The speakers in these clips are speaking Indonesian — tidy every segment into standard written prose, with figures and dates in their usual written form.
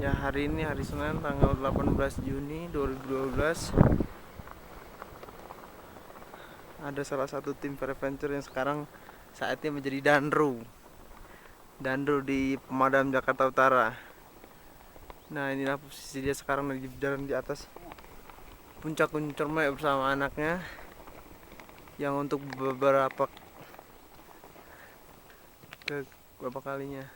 Ya, hari ini hari Senin tanggal 18 Juni 2012. Ada salah satu tim Preventure yang sekarang saatnya menjadi Danru di pemadam Jakarta Utara. Nah, inilah posisi dia sekarang lagi berjalan di atas puncak Gunung Cermai bersama anaknya yang untuk beberapa kalinya.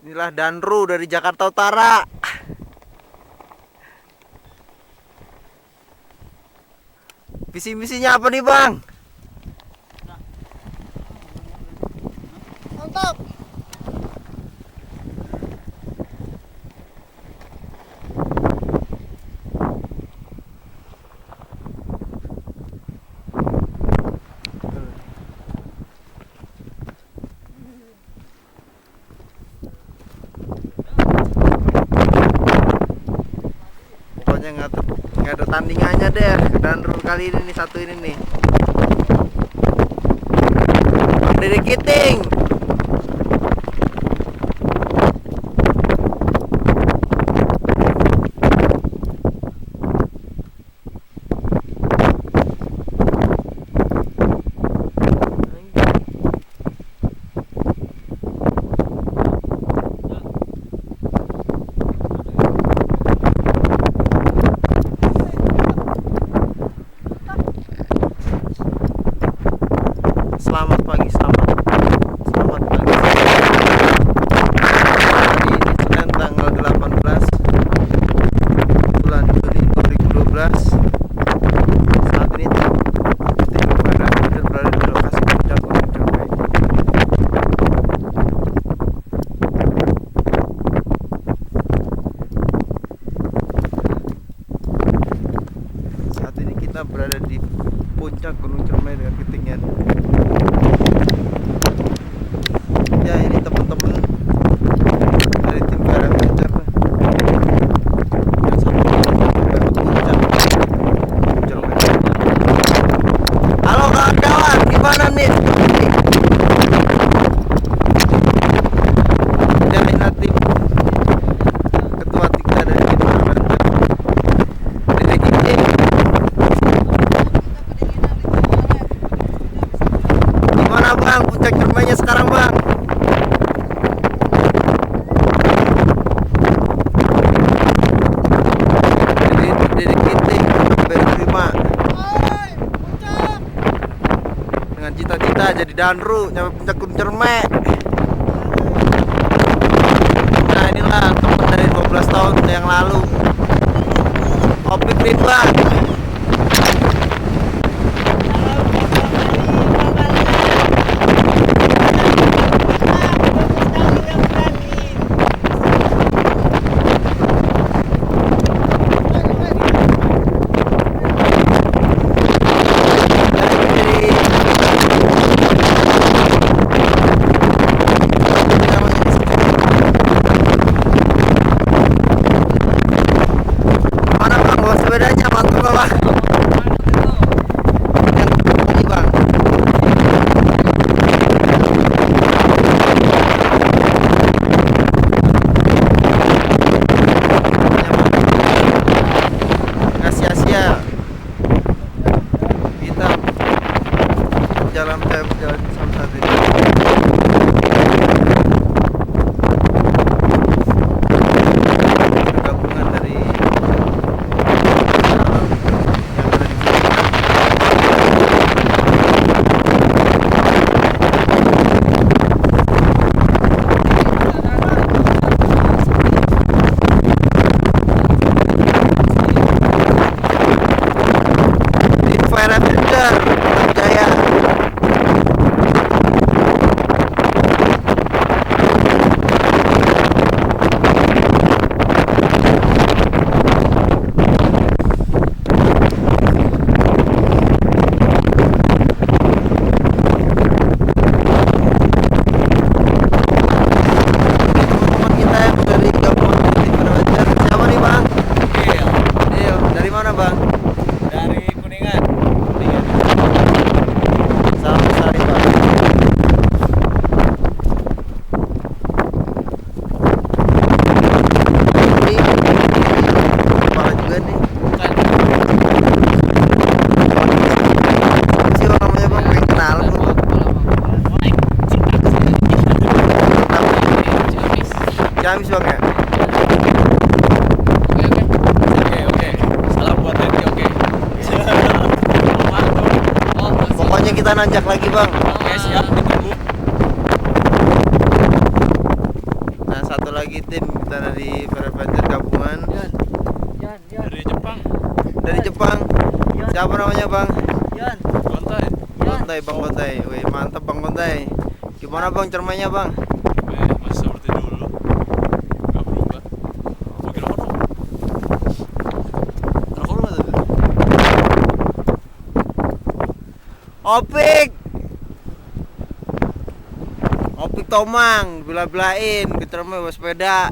Inilah Danru dari Jakarta Utara. Visi misinya apa nih, Bang? Mantap. Pokoknya nggak ada tandingannya deh Danru kali ini nih, satu ini nih. Bang Dede Kiting. Selamat pagi, selamat pagi. Hari ini Senin tanggal 18 bulan Juni 2012. Saat ini tim Preventure berada di lokasi puncak Gunung Cermai. Saat ini kita berada di puncak Gunung Cermai dengan ketinggian. Ya, ini teman-teman dari tim Preventure yang satu juga puncak Cermai. Halo kawan-kawan, gimana nih? Ya, ini tim ketua 3 dari tim Preventure, Dede Kiting. Gimana Bang, puncak Cermainya sekarang Bang? Dede Kiting berterima dengan cita-cita jadi Danru nyampe puncak Gunung Cermai. Nah, inilah teman dari 12 tahun yang lalu, Opik Ridwan. Sepedanya mantap Bang. Yang ini Bang. Nggak sia-sia kita berjalan sama satu ini. Gabungan dari Preventure Jaya. kita nanjak lagi bang. Oke, siap, ditunggu. Nah satu lagi tim kita dari Adventure gabungan Dari Jepang. dari Jepang. Siapa namanya bang? Gontai. Gontai, Bang Gontai. Wih mantap Bang Gontai. Gimana bang cermainya bang? Masih seperti dulu. Gak berubah. Bagi rokok dong. Rokok lu nggak tuh? Opik. Opik Tomang, bela-belain, kita main sepeda.